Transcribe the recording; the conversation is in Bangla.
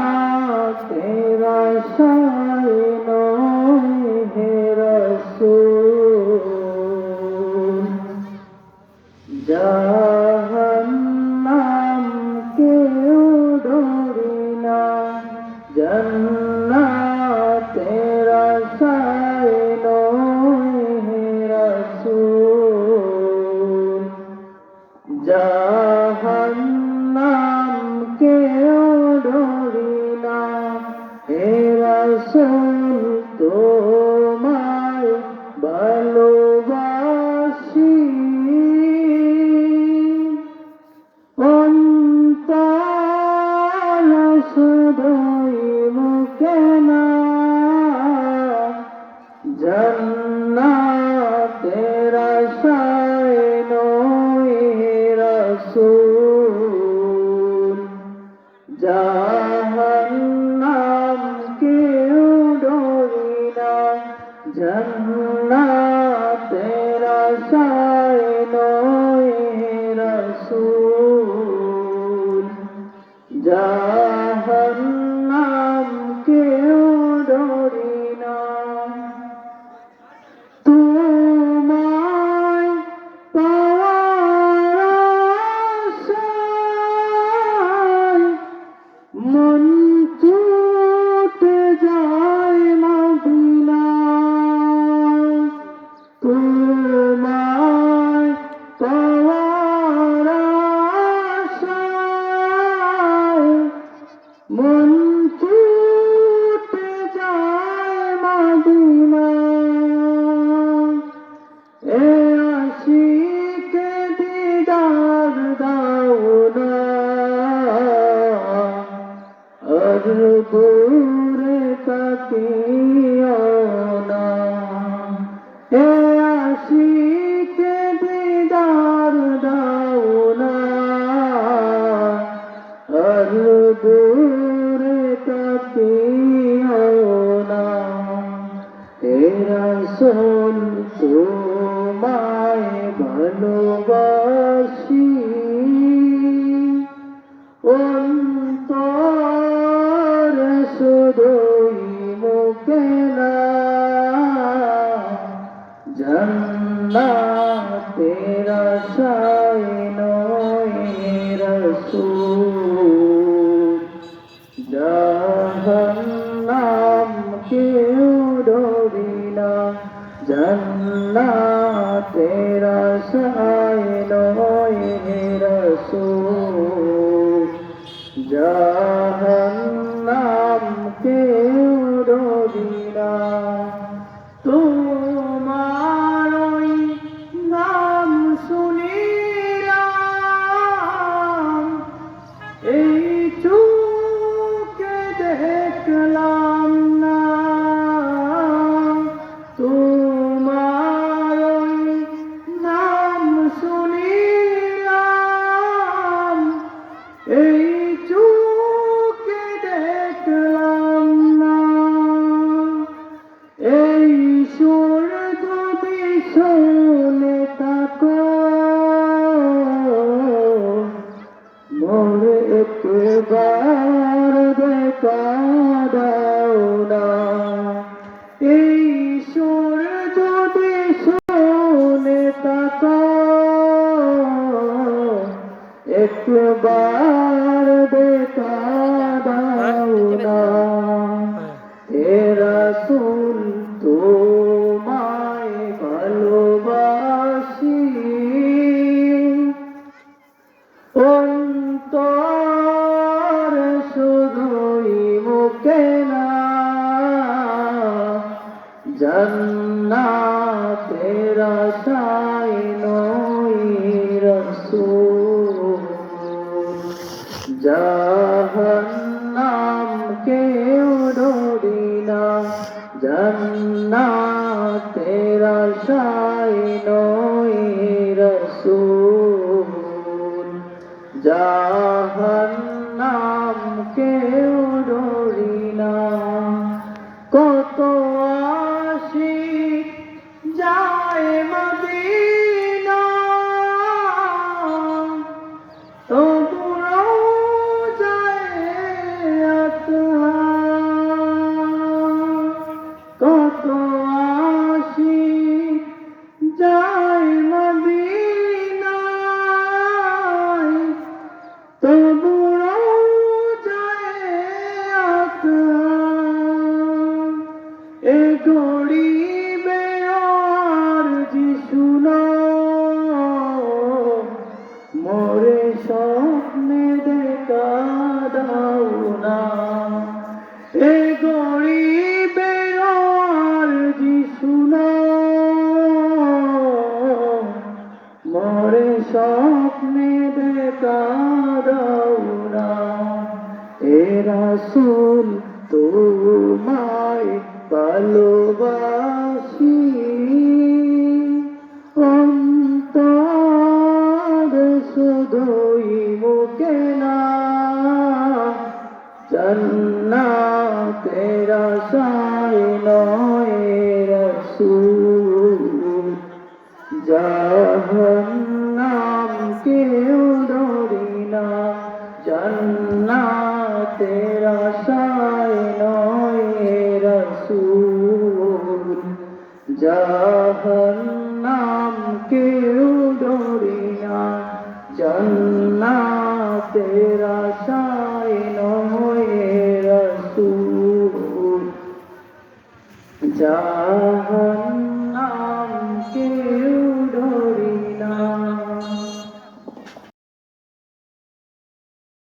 जन्नतेर आशाয় নয় হে রাসূল জাহান্নাম কেউ ডরে না जन्नतेर आशाয় নয় হে রাসূল জাহান্নাম কেউ ডরে না হে রাসূল তোমায় ভালোবাসি অন্তর শুধুই মুখে না जन्नतेर आशाয় নয় হে রাসূল জাহান্নাম কেউ ডরে না जन्नतेर आशाয় নয় হে রাসূল জাহান্নাম কেউ ডরে না তোমায় পাওয়ার আশায় মন ছুটে যায় মদিনায় তোমায় পাওয়ার আশায় মন ছুটে যায় মদিনায় এ আশিকে দিদার দাও না আর দূরে তাকিও না এ আশিকে দিদার দাও না আর দূরে তাকিও না হে রাসূল তোমায় ভালোবাসি অন্তর শুধুই মুখে না जन्नतेर आशाয় নয় হে রাসূল জাহান্নাম কেউ ডরে না जन्नतेर आशाয় নয় হে রাসূল জাহান্নাম কেউ ডরে না তোমার ওই নাম শুনিলাম এই চোখে দেখলাম না তোমার ওই নাম শুনিলাম এই চোখে দেখলাম না এই সুর যদি শুনে থাকো মোর একবার দেখা দাও না এই সুর যদি শুনে থাকো একবার দেখা দাও না হে রাসূল তোমায় ভালোবাসি অন্তর শুধুই মুখে না जन्नतेर आशाয় নয় রাসূল জাহান্নাম কেউ ডরে না जन्नतेर आशाয় নয় রাসূল জাহান্নাম কেউ ডরে না কত আশিক যায় মদিনা তবুও যায় মোরে স্বপ্নে দেখা দাও না এ গরিবের আরজি শুনো মোরে স্বপ্নে দেখা দাও না এ রাসূল তোমায় ভালোবাসি অন্তর শুধুই মুখে না জান্নাতের আশায় নয় রাসূল জাহান্নাম কেউ ডরি না জান্নাতের আশায় নয় রাসূল জাহান্নাম কেউ ডরি না জান্নাতের